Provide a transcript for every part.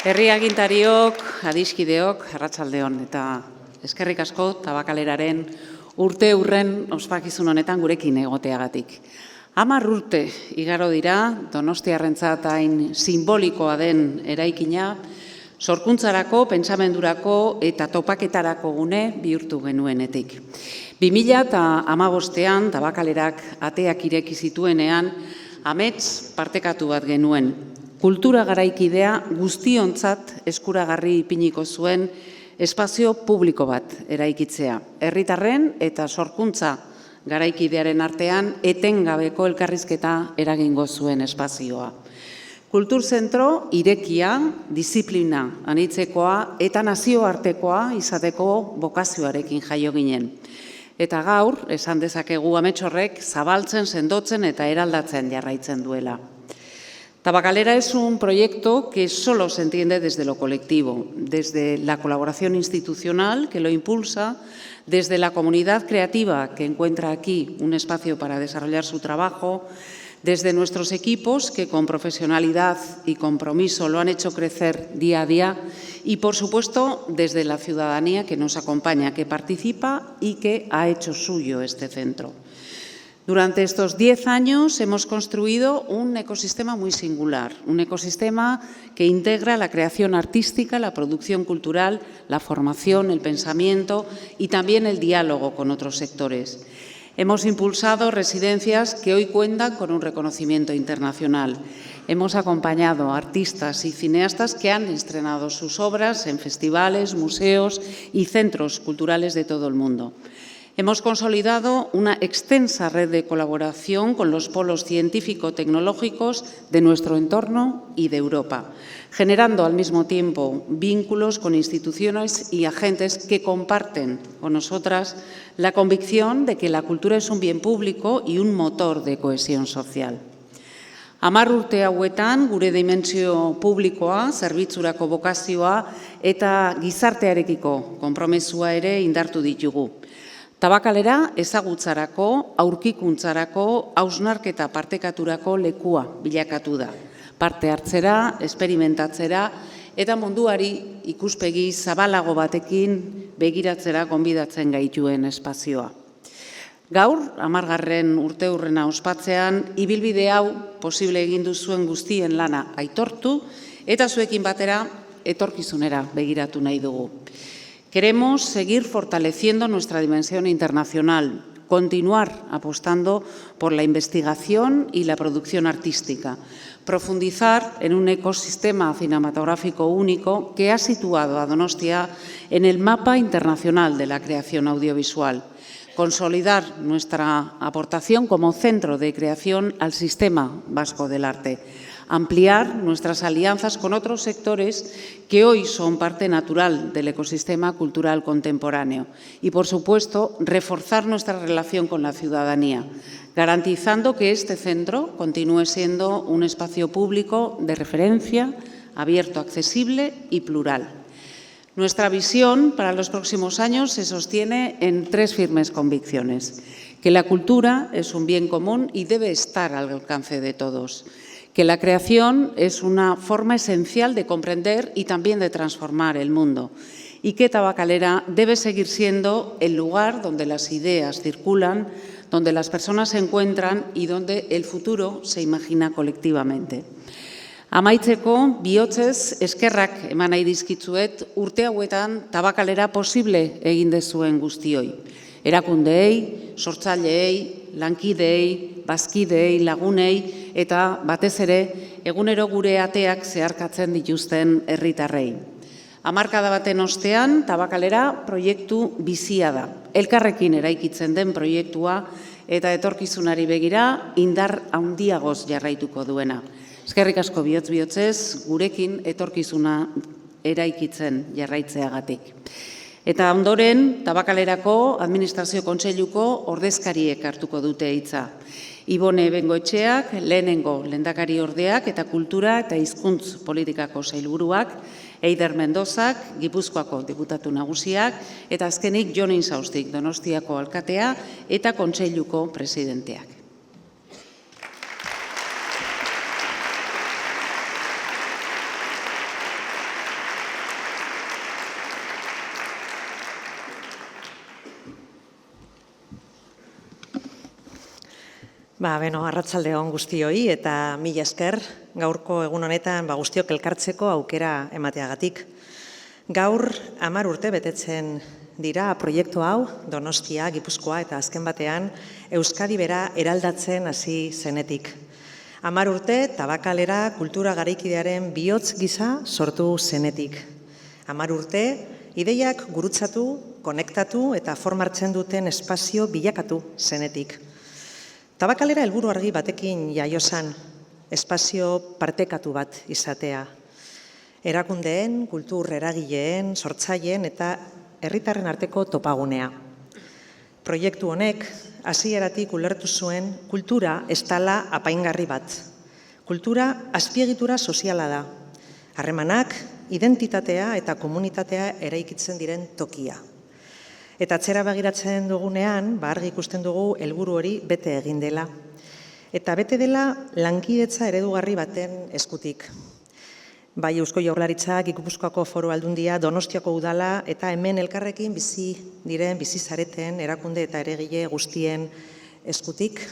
Herri agintariok, adiskideok, arratsaldeon eta eskerrik asko Tabakaleraren urte hurren ospakizun honetan gurekin egoteagatik. 10 urte igaro dira Donostiarrentzat hain simbolikoa den eraikina, sorkuntzarako, pentsamendurako eta topaketarako gune bihurtu genuenetik. 2015ean Tabakalerak ateak ireki zituenean amets partekatu bat genuen. Kultura garaikidea guztiontzat eskuragarri ipiniko zuen espazio publiko bat eraikitzea. Herritarren eta sorkuntza garaikidearen artean etengabeko elkarrizketa eragingo zuen espazioa. Kulturzentro irekia, disiplina anitzekoa eta nazioartekoa izateko bokazioarekin jaio ginen. Eta gaur, esan dezakegu amets horrek zabaltzen, sendotzen eta eraldatzen jarraitzen duela. Tabakalera es un proyecto que solo se entiende desde lo colectivo, desde la colaboración institucional que lo impulsa, desde la comunidad creativa que encuentra aquí un espacio para desarrollar su trabajo, desde nuestros equipos que con profesionalidad y compromiso lo han hecho crecer día a día y, por supuesto, desde la ciudadanía que nos acompaña, que participa y que ha hecho suyo este centro. Durante estos 10 años hemos construido un ecosistema muy singular, un ecosistema que integra la creación artística, la producción cultural, la formación, el pensamiento y también el diálogo con otros sectores. Hemos impulsado residencias que hoy cuentan con un reconocimiento internacional. Hemos acompañado a artistas y cineastas que han estrenado sus obras en festivales, museos y centros culturales de todo el mundo. Hemos consolidado una extensa red de colaboración con los polos científico-tecnológicos de nuestro entorno y de Europa, generando al mismo tiempo vínculos con instituciones y agentes que comparten con nosotras la convicción de que la cultura es un bien público y un motor de cohesión social. 10 urte hauetan gure dimentsio publikoa, zerbitzurako bokazioa eta gizartearekiko konpromezua ere indartu ditugu. Tabakalera ezagutzarako, aurkikuntzarako, hausnarketa partekaturako lekua bilakatu da. Parte hartzera, esperimentatzera eta munduari ikuspegi zabalago batekin begiratzera gonbidatzen gaituen espazioa. Gaur, 10. urteurrena ospatzean, ibilbide hau posible egin duzuen guztien lana aitortu eta zuekin batera etorkizunera begiratu nahi dugu. Queremos seguir fortaleciendo nuestra dimensión internacional, continuar apostando por la investigación y la producción artística, profundizar en un ecosistema cinematográfico único que ha situado a Donostia en el mapa internacional de la creación audiovisual, consolidar nuestra aportación como centro de creación al sistema vasco del arte, ampliar nuestras alianzas con otros sectores que hoy son parte natural del ecosistema cultural contemporáneo y, por supuesto, reforzar nuestra relación con la ciudadanía, garantizando que este centro continúe siendo un espacio público de referencia, abierto, accesible y plural. Nuestra visión para los próximos años se sostiene en 3 firmes convicciones: que la cultura es un bien común y debe estar al alcance de todos, que la creación es una forma esencial de comprender y también de transformar el mundo y que Tabakalera debe seguir siendo el lugar donde las ideas circulan, donde las personas se encuentran y donde el futuro se imagina colectivamente. Amaitzeko, bihotzez eskerrak eman nahi dizkitzuet urte hauetan Tabakalera posible egin dezuen guztioi. Erakundeei, sortzaileei, lankideei, bazkideei, lagunei eta batez ere egunero gure ateak zeharkatzen dituzten herritarrei. Hamarkada baten ostean Tabakalera proiektu bizia da. Elkarrekin eraikitzen den proiektua eta etorkizunari begira indar handiagoz jarraituko duena. Eskerrik asko bihotz-bihotzez gurekin etorkizuna eraikitzen jarraitzeagatik. Eta ondoren, Tabakalerako Administrazio Kontseiluko ordezkariek hartuko dute hitza. Ibone Bengoetxeak, lehenengo lehendakariordeak eta kultura eta hizkuntz politikako sailburuak, Eider Mendozak, Gipuzkoako diputatu nagusiak, eta azkenik Jon Insaustik, Donostiako alkatea eta kontseiluko presidenteak. Arratsalde on guztioi eta mila esker gaurko egun honetan guztiok elkartzeko aukera emateagatik. Gaur 10 urte betetzen dira proiektu hau Donostia, Gipuzkoa eta azken batean Euskadi bera eraldatzen hasi zenetik. 10 urte Tabakalera kultura garaikidearen bihotz gisa sortu zenetik. 10 urte ideiak gurutzatu, konektatu eta forma hartzen duten espazio bilakatu zenetik. Tabakalera helburu argi batekin jaio zen, espazio partekatu bat izatea. Erakundeen, kultur eragileen, sortzaileen eta herritarren arteko topagunea. Proiektu honek hasieratik ulertu zuen kultura ez dela apaingarri bat. Kultura azpiegitura soziala da. Harremanak, identitatea eta komunitatea eraikitzen diren tokia. Eta atzera begiratzen dugunean, argi ikusten dugu helburu hori bete egin dela. Eta bete dela lankidetza eredugarri baten eskutik. Bai Eusko Jaurlaritzak, Gipuzkoako Foru Aldundia, Donostiako udala eta hemen elkarrekin bizi zareten erakunde eta eragile guztien eskutik.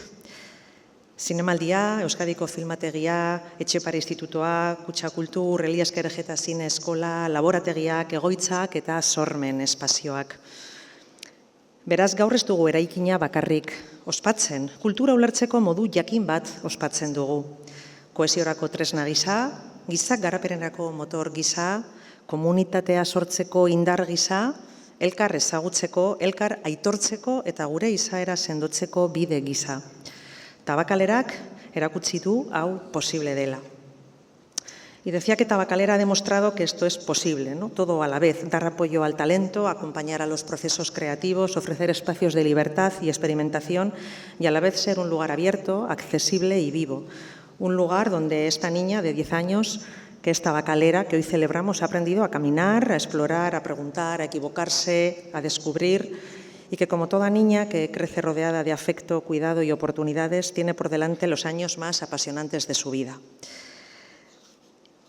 Zinemaldia, Euskadiko Filmategia, Etxepare Institutoa, Kutxa Kultur, Elias Kerejeta Zine Eskola, laborategiak, egoitzak eta sormen espazioak. Beraz, gaur ez dugu eraikina bakarrik ospatzen, kultura ulertzeko modu jakin bat ospatzen dugu. Kohesiorako tresna gisa, gizak garapenerako motor gisa, komunitatea sortzeko indar gisa, elkar ezagutzeko, elkar aitortzeko eta gure izaera sendotzeko bide gisa. Tabakalerak erakutsi du hau posible dela. Y decía que Tabakalera ha demostrado que esto es posible, ¿no? Todo a la vez, dar apoyo al talento, acompañar a los procesos creativos, ofrecer espacios de libertad y experimentación y a la vez ser un lugar abierto, accesible y vivo. Un lugar donde esta niña de 10 años, que es tabakalera, que hoy celebramos, ha aprendido a caminar, a explorar, a preguntar, a equivocarse, a descubrir y que como toda niña que crece rodeada de afecto, cuidado y oportunidades, tiene por delante los años más apasionantes de su vida.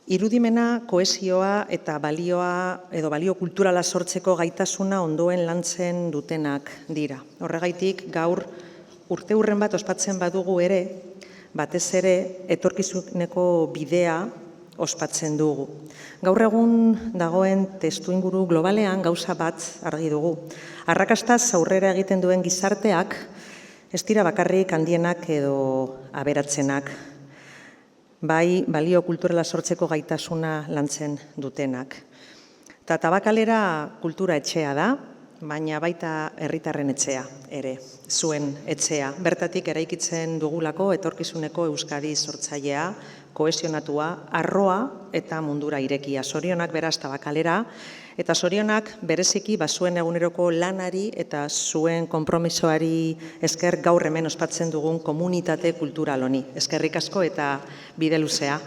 Irudimena, kohesioa eta balio kulturala sortzeko gaitasuna ondoen lantzen dutenak dira. Horregaitik gaur urteurren bat ospatzen badugu ere, batez ere etorkizuneko bidea ospatzen dugu. Gaur egun dagoen testuinguru globalean gauza bat argi dugu. Arrakastaz aurrera egiten duen gizarteak ez dira bakarrik handienak edo aberatzenak. Bai, balio kulturala sortzeko gaitasuna lantzen dutenak. Eta Tabakalera kultura etxea da, baina baita herritarren etxea ere, zuen etxea. Bertatik eraikitzen dugulako etorkizuneko Euskadi sortzailea, kohesionatua, arroa eta mundura irekia. Zorionak beraz Tabakalera, eta zorionak bereziki zuen eguneroko lanari eta zuen konpromisoari esker gaur hemen ospatzen dugun komunitate kultural honi. Eskerrik asko eta bide luzea.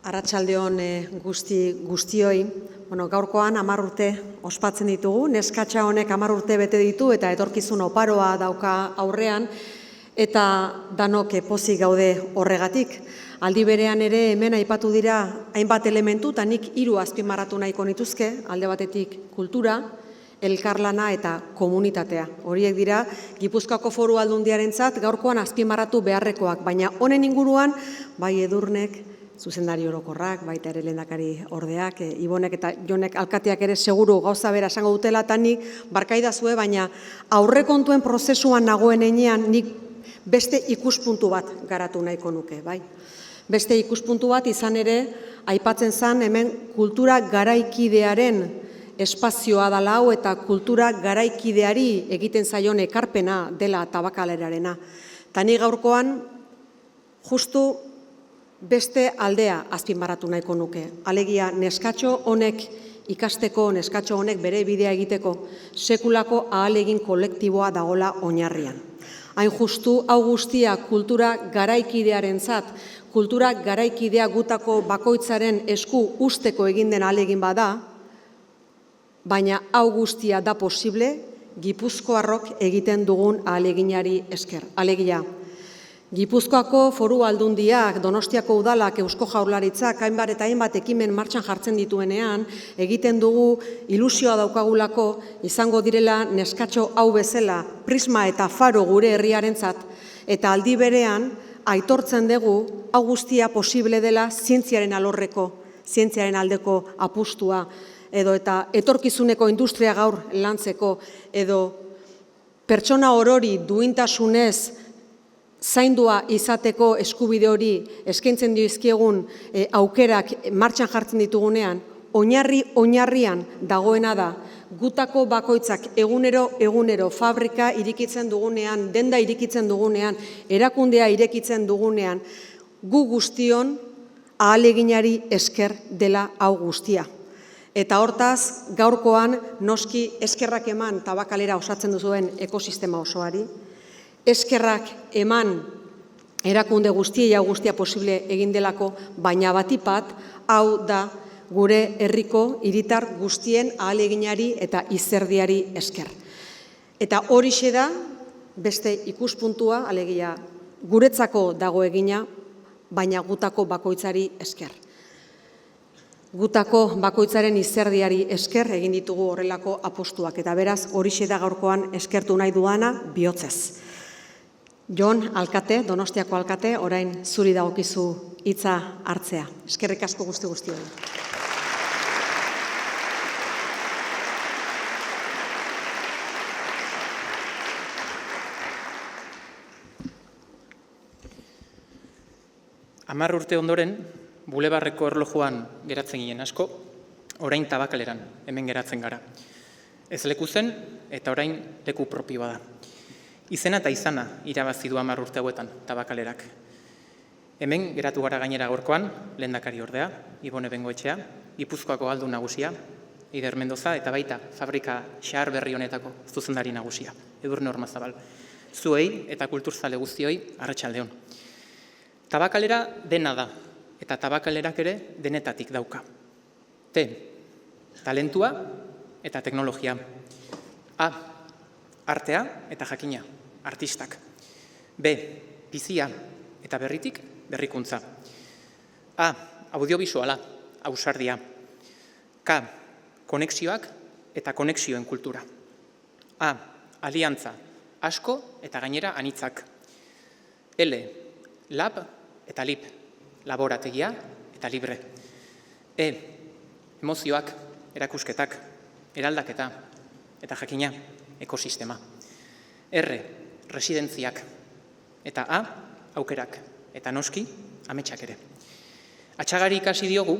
Arratsalde on guztioi. Gaurkoan 10 urte ospatzen ditugu. Neskatxa honek 10 urte bete ditu eta etorkizun oparoa dauka aurrean eta danok pozik gaude horregatik. Aldi berean ere hemen aipatu dira hainbat elementu eta nik 3 azpimarratu nahiko nituzke, alde batetik kultura, elkarlana eta komunitatea. Horiek dira Gipuzkoako Foru Aldundiarentzat gaurkoan azpimarratu beharrekoak, baina honen inguruan bai Edurnek, zuzendari orokorrak, baita ere lehendakari ordeak, Ibonek eta Jonek alkateak ere seguru gauza bera esango dutela, eta nik barkaidazue, baina aurrekontuen prozesuan nagoen heinean nik beste ikuspuntu bat garatu nahiko nuke, bai. Beste ikuspuntu bat izan ere, aipatzen zen hemen kultura garaikidearen espazioa dela hau eta kultura garaikideari egiten zaion ekarpena dela Tabakalerarena. Eta nik gaurkoan justu beste aldea azpimarratu nahiko nuke. Alegia, neskatxo honek ikasteko, neskatxo honek bere bidea egiteko, sekulako ahalegin kolektiboa dagola oinarrian. Hain justu, hau guztia kultura garaikidearentzat, kultura garaikidea gutako bakoitzaren esku usteko egin den ahalegin bada, baina hau guztia da posible Gipuzkoarrok egiten dugun ahaleginari esker. Alegia, Gipuzkoako Foru Aldundiak, Donostiako Udalak, Eusko Jaurlaritzak, hainbat eta hainbat ekimen martxan jartzen dituenean, egiten dugu ilusioa daukagulako izango direla neskatxo hau bezala, Prisma eta Faro gure herriarentzat, eta aldi berean aitortzen dugu hau guztia posible dela zientziaren alorreko, zientziaren aldeko apustua, edo eta etorkizuneko industria gaur lantzeko, edo pertsona orori duintasunez zaindua izateko eskubide hori eskaintzen dizkiegun aukerak martxan jartzen ditugunean, oinarrian dagoena da, gutako bakoitzak egunero fabrika irikitzen dugunean, denda irikitzen dugunean, erakundea irekitzen dugunean, gu guztion ahaleginari esker dela hau guztia. Eta hortaz, gaurkoan noski eskerrak eman Tabakalera osatzen duzuen ekosistema osoari, eskerrak eman erakunde guztia guztia posible egin delako, baina batipat hau da gure herriko hiritar guztien ahaleginari eta izerdiari esker. Eta horixe da beste ikuspuntua, alegia guretzako dago egina, baina gutako bakoitzari esker. Gutako bakoitzaren izerdiari esker egin ditugu horrelako apostuak, eta beraz horixe da gaurkoan eskertu nahi duana bihotzez. Jon alkate, Donostiako alkate, orain zuri dagokizu hitza hartzea. Eskerrik asko guztioi. Hamar urte ondoren, Bulebarreko erlojuan geratzen ginen asko, orain Tabakaleran, hemen geratzen gara. Ez leku zen eta orain leku propioa da. Izena eta izana irabazi du 10 urte hauetan Tabakalerak. Hemen geratu gara gainera gaurkoan, lehendakari ordea, Ibone Bengoetxea, Gipuzkoako aldun nagusia, Eider Mendoza eta baita fabrika xahar berri honetako zuzendari nagusia, Edurne Ormazabal. Zuei eta kulturzale guztioi arratsalde on. Tabakalera dena da, eta Tabakalerak ere denetatik dauka. Talentua eta teknologia. Artea eta jakina, artistak. Bizia eta berritik berrikuntza. Audiovisuala, ausardia. Konexioak eta konexioen kultura. Aliantza, asko eta gainera anitzak. Lab eta lip, laborategia eta libre. Emozioak, erakusketak, eraldaketa eta jakina, ekosistema. Residentziak. Eta aukerak. Eta noski, ametsak ere. Atxagari ikasi diogu,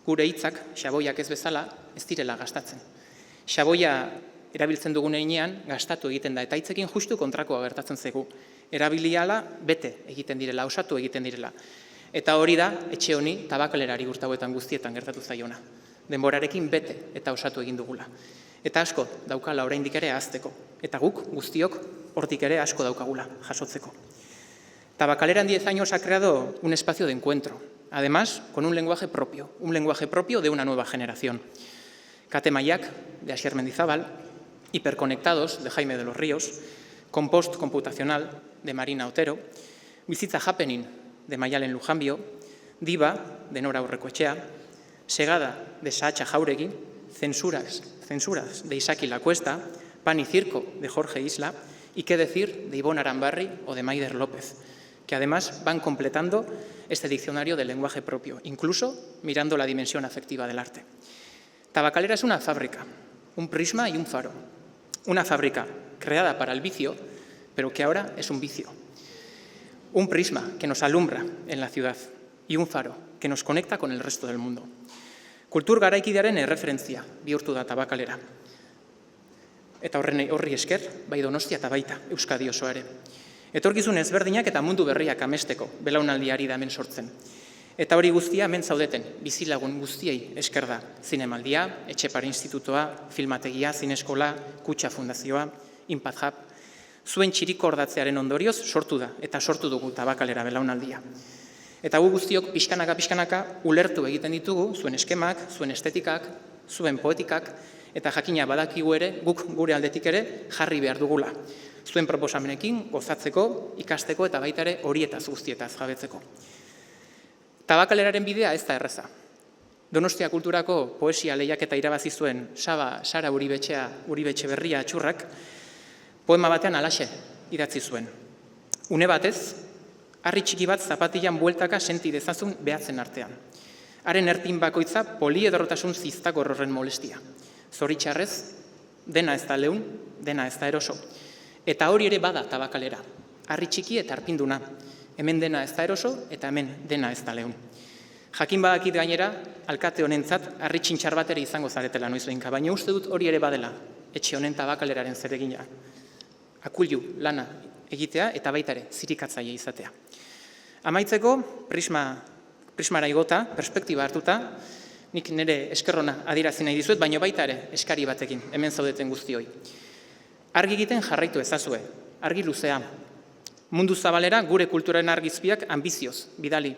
gure hitzak, xaboiak ez bezala, ez direla gastatzen. Xaboia erabiltzen dugun heinean, gastatu egiten da, eta hitzekin justu kontrakoa gertatzen zaigu. Erabiliala bete egiten direla, osatu egiten direla. Eta hori da, etxe honi, Tabakalerari urtauetan guztietan gertatu zaiona. Denborarekin bete eta osatu egin dugula. Eta asko daukala oraindik ere ahazteko. Eta guk, guztiok, hortik ere asko daukagula, jasotzeko. Tabakalera en 10 años ha creado un espacio de encuentro, además con un lenguaje propio de una nueva generación. Katemaiak, de Asier Mendizábal, Hiperconectados, de Jaime de los Ríos, Compost computacional, de Marina Otero, Bizitza Happening, de Maialen Lujambio, Diva, de Nora Aurrekoetxea, Segada, de Sahacha Jauregui, Censuras, de Isaki Lacuesta, Pan y Circo, de Jorge Isla, y qué decir de Ivonne Arambarri o de Maider López, que además van completando este diccionario del lenguaje propio, incluso mirando la dimensión afectiva del arte. Tabakalera es una fábrica, un prisma y un faro. Una fábrica creada para el vicio, pero que ahora es un vicio. Un prisma que nos alumbra en la ciudad y un faro que nos conecta con el resto del mundo. Kultur garaikidearen erreferentzia bihurtu da Tabakalera. Eta horri esker, bai Donostia eta baita Euskadi osoa ere. Etorkizun ezberdinak eta mundu berriak amesteko belaunaldiari da hemen sortzen. Eta hori guztia hemen zaudeten, bizilagun guztiei esker da. Zinemaldia, Etxepare Institutoa, Filmategia, Zineskola, Kutxa Fundazioa, Impact Hub. Zuen txirikordatzearen ondorioz sortu da, eta sortu dugu Tabakalera belaunaldia. Eta gu guztiok pixkanaka ulertu egiten ditugu, zuen eskemak, zuen estetikak, zuen poetikak, eta jakina badakigu ere, guk gure aldetik ere jarri behar dugula. Zuen proposamenekin gozatzeko, ikasteko eta baita ere horietaz guztietaz jabetzeko. Tabakaleraren bidea ez da erreza. Donostia Kulturako poesia lehiaketa irabazi zuen Sara Uribetxe Berria Atxurrak, poema batean halaxe idatzi zuen. Une batez, harri txiki bat zapatilan bueltaka senti dezazun behatzen artean. Haren erpin bakoitza poliedrotasun ziztakor horren molestia. Zoritxarrez, dena ez da leun, dena ez da eroso. Eta hori ere bada tabakalera. Harri txiki eta arpinduna. Hemen dena ez da eroso eta hemen dena ez da leun. Jakin badakit gainera, alkate honentzat harri txintxar bat ere izango zaretela noizbehinka, baina uste dut hori ere badela, etxe honen tabakaleraren zeregina. Akuilu lana egitea eta baita ere zirikatzaile izatea. Amaitzeko, prismara igota, perspektiba hartuta, nik nire eskerrona adierazi nahi dizuet, baina baita ere eskari batekin, hemen zaudeten guztioi. Argi egiten jarraitu ezazue, argi luzea. Mundu zabalera gure kulturaren argizpiak ambizioz, bidali.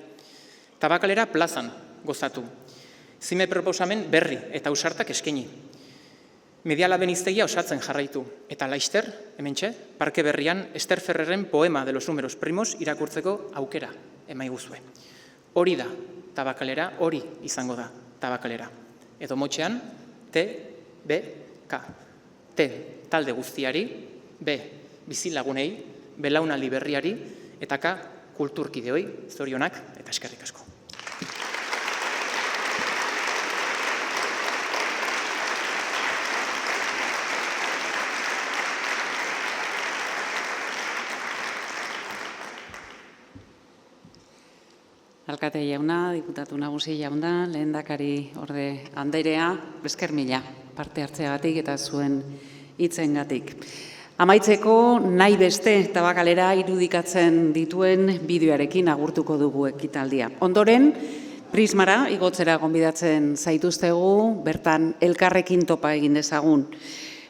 Tabakalera plazan gozatu. Zime proposamen berri eta ausartak eskaini. Medialaben hiztegia osatzen jarraitu. Eta laister, hementxe, Parke Berrian, Ester Ferreren poema de los números primos irakurtzeko aukera emaiguzue. Hori da tabakalera, hori izango da tabakalera. Edo motxean, T-B-K. T, talde guztiari, B, bizilagunei, belaunaldi berriari, eta K, kulturkideoi, zorionak eta eskerrik asko. Alkate jauna, diputatu nagusi jauna, lehendakari orde anderea, esker mila parte hartzeagatik eta zuen hitzengatik. Amaitzeko nahi beste tabakalera irudikatzen dituen bideoarekin agurtuko dugu ekitaldia. Ondoren, Prismara igotzera gonbidatzen zaituztegu, bertan elkarrekin topa egin dezagun.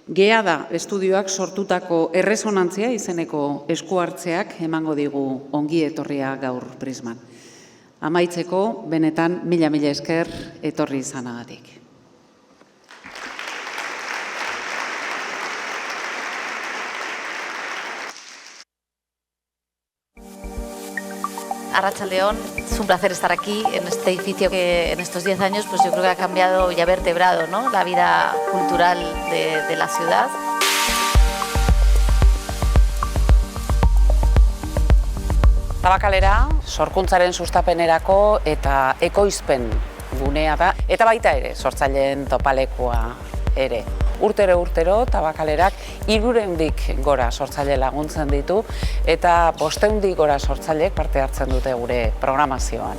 Gea da estudioak sortutako erresonantzia izeneko esku hartzeak emango digu ongi etorria gaur Prisman. Amaitzeko, benetan, mila esker etorri izanagatik. Arratsaldeon, es un placer estar aquí en este edificio que en estos 10 años pues yo creo que ha cambiado y ha vertebrado, ¿no?, la vida cultural de la ciudad. Tabakalera, sorkuntzaren sustapenerako eta ekoizpen gunea da, eta baita ere, sortzaileen topalekua ere. Urtero tabakalerak 300 gora sortzaile laguntzen ditu, eta 500 gora sortzaileek parte hartzen dute gure programazioan.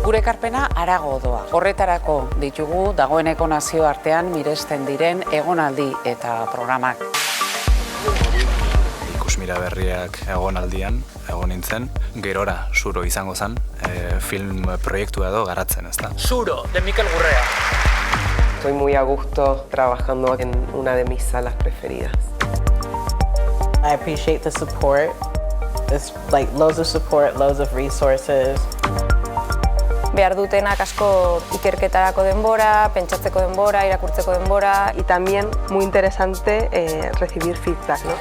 Gure ekarpena harago doa. Horretarako ditugu dagoeneko nazioartean miresten diren egonaldi eta programak. Ikusmira berriak egonaldian, egon nintzen, gerora Suro izango zen, film proiektua edo garatzen, ezta? Suro, de Mikel Gurrea. Estoy muy a gusto trabajando en una de mis salas preferidas. I appreciate the support. It's like loads of support, loads of resources. Behar dutenak asko ikerketarako denbora, pentsatzeko denbora, irakurtzeko denbora. Y también muy interesante recibir feedback, ¿no?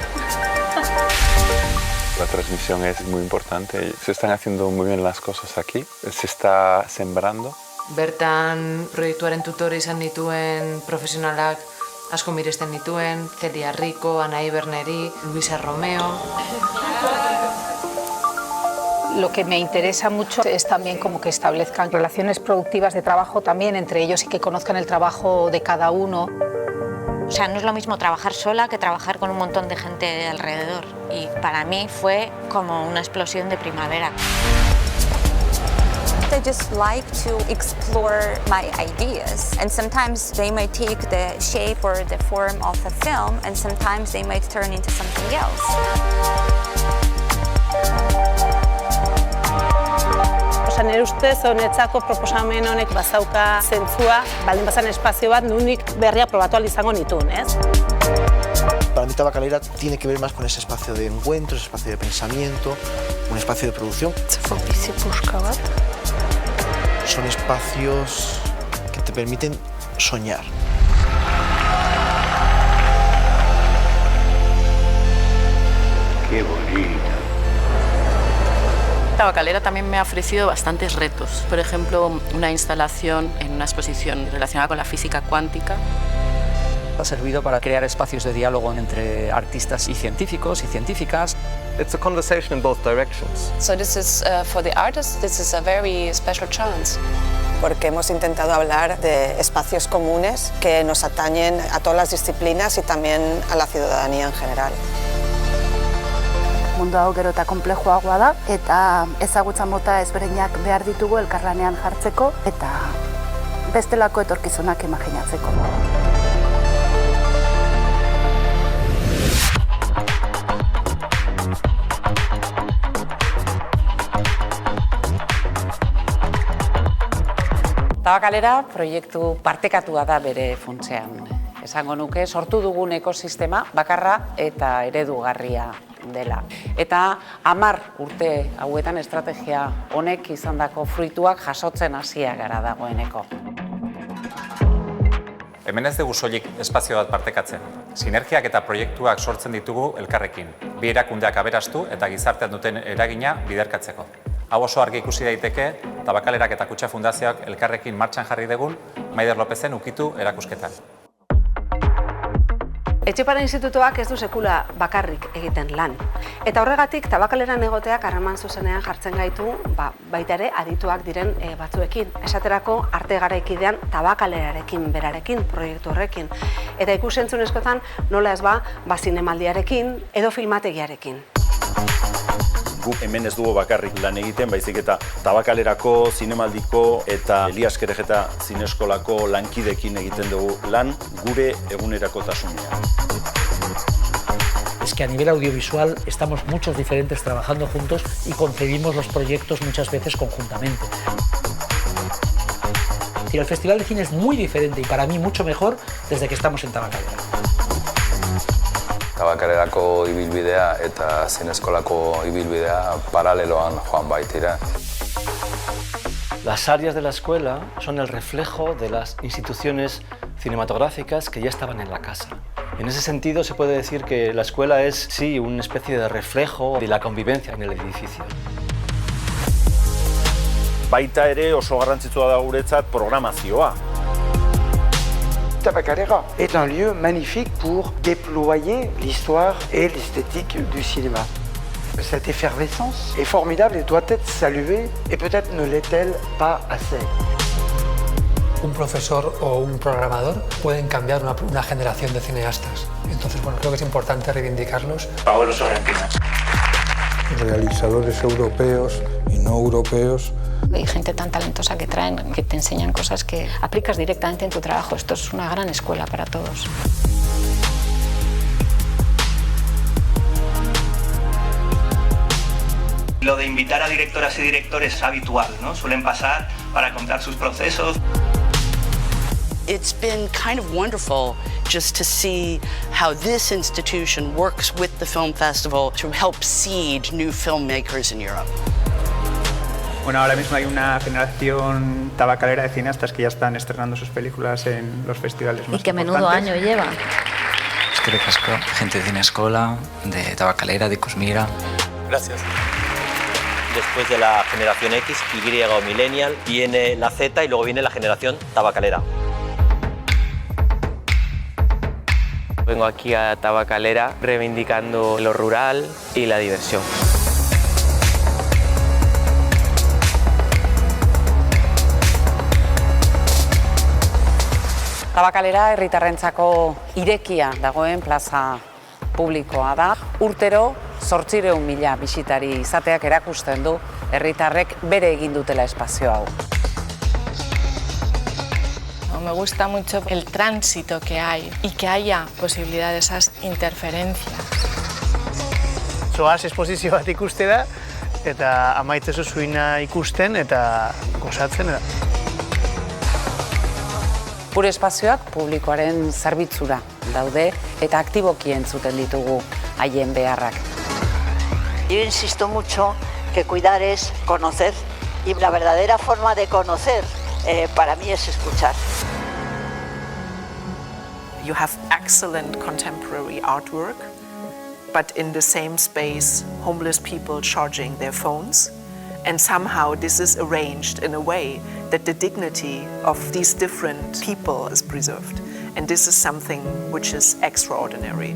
La transmisión es muy importante. Se están haciendo muy bien las cosas aquí. Se está sembrando. Bertan proiektuaren tutore izan dituen profesionalak asko miresten dituen, Celia Rico, Anai Berneri, Luisa Romeo. Lo que me interesa mucho es también como que establezcan relaciones productivas de trabajo también entre ellos y que conozcan el trabajo de cada uno. O sea, no es lo mismo trabajar sola que trabajar con un montón de gente alrededor. Y para mí fue como una explosión de primavera. I just like to explore my ideas, and sometimes they might take the shape or the form of a film, and sometimes they might turn into something else. Nire ustez, honetzako proposamen honek bazauka zentzua, baldin bazan espazio bat, nunik berria probatu ahal izango nituen, ez? Para mí Tabakalera tiene que ver más con ese espacio de encuentro, ese espacio de pensamiento, un espacio de producción. Propizi puska bat. son espacios que te permiten soñar. ¡Qué bonita! Tabacalera también me ha ofrecido bastantes retos. Por ejemplo, una instalación en una exposición relacionada con la física cuántica. Ha servido para crear espacios de diálogo entre artistas y científicos y científicas. It's a conversation in both directions. So this is for the artists, this is a very special chance. Porque hemos intentado hablar de espacios comunes que nos atañen a todas las disciplinas y también a la ciudadanía en general. Mundu hau gero eta konplexuagoa da eta ezagutza mota ezberdinak behar ditugu elkarlanean jartzeko eta bestelako etorkizunak imaginatzeko. Tabakalera proiektu partekatua da bere funtsean. Esango nuke sortu dugun ekosistema bakarra eta eredugarria dela. Eta 10 urte hauetan estrategia honek izandako fruituak jasotzen hasia gara dagoeneko. Hemen ez dugu soilik espazio bat partekatzen. Sinergiak eta proiektuak sortzen ditugu elkarrekin. Bi erakundeak aberastu eta gizartean duten eragina biderkatzeko. Hau oso argi ikusi daiteke, Tabakalerak eta Kutxa Fundazioak elkarrekin martxan jarri dugun Maider Lopezen ukitu erakusketan. Etxepare Institutuak ez du sekula bakarrik egiten lan. Eta horregatik Tabakaleran egoteak harreman zuzenean jartzen gaitu baita ere adituak diren batzuekin. Esaterako arte garaikidean Tabakalerarekin berarekin, proiektu horrekin. Eta ikusentzunezkoetan nola ez zinemaldiarekin edo filmategiarekin. Guk hemen ez dugu bakarrik lan egiten, baizik eta Tabakalerako, zinemaldiko eta Elias Kerejeta zineskolako lankidekin egiten dugu lan gure egunerakotasunean. Es que a nivel audiovisual estamos muchos diferentes trabajando juntos y concebimos los proyectos muchas veces conjuntamente. Y el Festival de Cine es muy diferente y para mí mucho mejor desde que estamos en Tabakalera. Tabakalerako ibilbidea eta zineskolako ibilbidea paraleloan joan baitira. Las áreas de la escuela son el reflejo de las instituciones cinematográficas que ya estaban en la casa. En ese sentido se puede decir que la escuela es, sí, una especie de reflejo de la convivencia en el edificio. Baita ere oso garrantzitsua da guretzat programazioa. Tabacalera est un lieu magnifique pour déployer l'histoire et l'esthétique du cinéma. Cette effervescence est formidable et doit être saluée, et peut-être ne l'est-elle pas assez. Un profesor o un programador pueden cambiar una generación de cineastas. Entonces, bueno, creo que es importante reivindicarlos. Paolo Sorrentino. Realizadores europeos y no europeos. Hay gente tan talentosa que traen, que te enseñan cosas que aplicas directamente en tu trabajo. Esto es una gran escuela para todos. Lo de invitar a directoras y directores es habitual, ¿no? Suelen pasar para contar sus procesos. It's been kind of wonderful just to see how this institution works with the film festival to help seed new filmmakers in Europe. Bueno, ahora mismo hay una generación tabacalera de cineastas que ya están estrenando sus películas en los festivales más importantes. Y que menudo año lleva. Eskerrik asko, gente de Cineescola, de Tabacalera, de Ikusmira. Gracias. Después de la generación X, Y o Millennial, viene la Z y luego viene la generación Tabacalera. Vengo aquí a Tabacalera reivindicando lo rural y la diversión. Tabakalera herritarrentzako irekia dagoen plaza publikoa da. Urtero 800.000 bisitari izateak erakusten du herritarrek bere egin dutela espazio hau. Me gusta mucho el tránsito que hay y que haya posibilidad de esas interferencias. Zoaz esposizio bat ikuste da eta amaitzezu zuina ikusten eta gozatzen da. Gure espazioak publikoaren zerbitzura daude eta aktiboki entzuten ditugu haien beharrak. Yo insisto mucho que cuidar es conocer Y la verdadera forma de conocer para mí es escuchar. You have excellent contemporary artwork, but in the same space, homeless people charging their phones. And somehow this is arranged in a way that the dignity of these different people is preserved. And this is something which is extraordinary.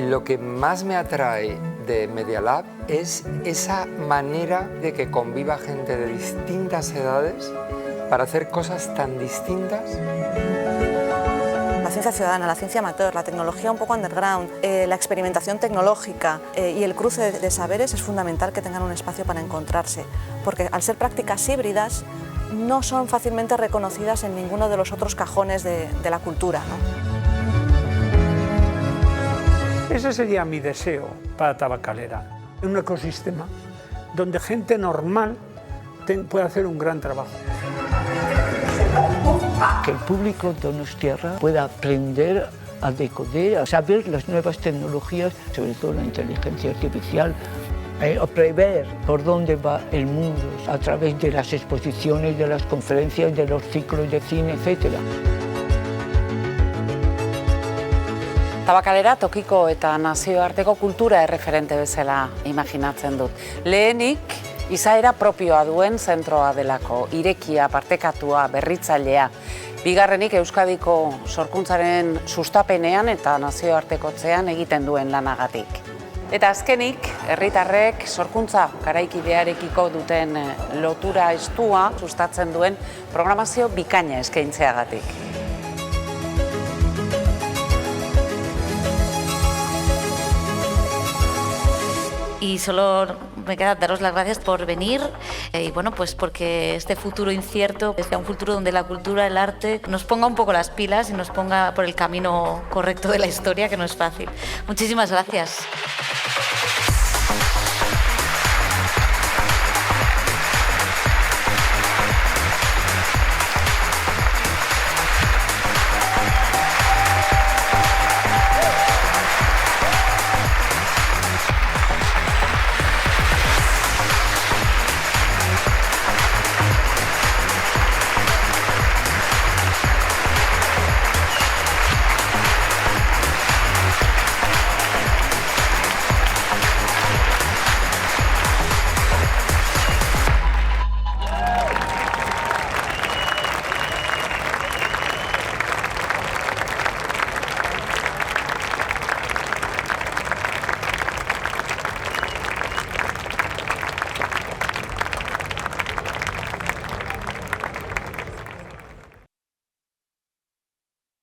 Lo que más me atrae de Media Lab es esa manera de que conviva gente de distintas edades para hacer cosas tan distintas. La ciencia ciudadana, la ciencia amateur, la tecnología un poco underground, la experimentación tecnológica y el cruce de saberes es fundamental que tengan un espacio para encontrarse, porque al ser prácticas híbridas no son fácilmente reconocidas en ninguno de los otros cajones de la cultura, ¿no? Ese sería mi deseo para Tabacalera, un ecosistema donde gente normal pueda hacer un gran trabajo. Que el público donostiarra pueda aprender a decodar, a saber las nuevas tecnologías, sobre todo la inteligencia artificial, a prever por dónde va el mundo a través de las exposiciones, de las conferencias, de los ciclos de cine, etc. Tabakalera tokiko eta nazioarteko kultura erreferente bezala imaginatzen dut. Lehenik, izaera propioa duen zentroa delako, irekia, partekatua, berritzailea. Bigarrenik, Euskadiko sorkuntzaren sustapenean eta nazioartekotzean egiten duen lanagatik. Eta azkenik, herritarrek sorkuntza garaikidearekiko duten lotura estua sustatzen duen programazio bikaina eskaintzeagatik. Y solo me queda daros las gracias por venir y bueno, pues porque este futuro incierto sea un futuro donde la cultura, el arte nos ponga un poco las pilas y nos ponga por el camino correcto de la historia, que no es fácil. Muchísimas gracias.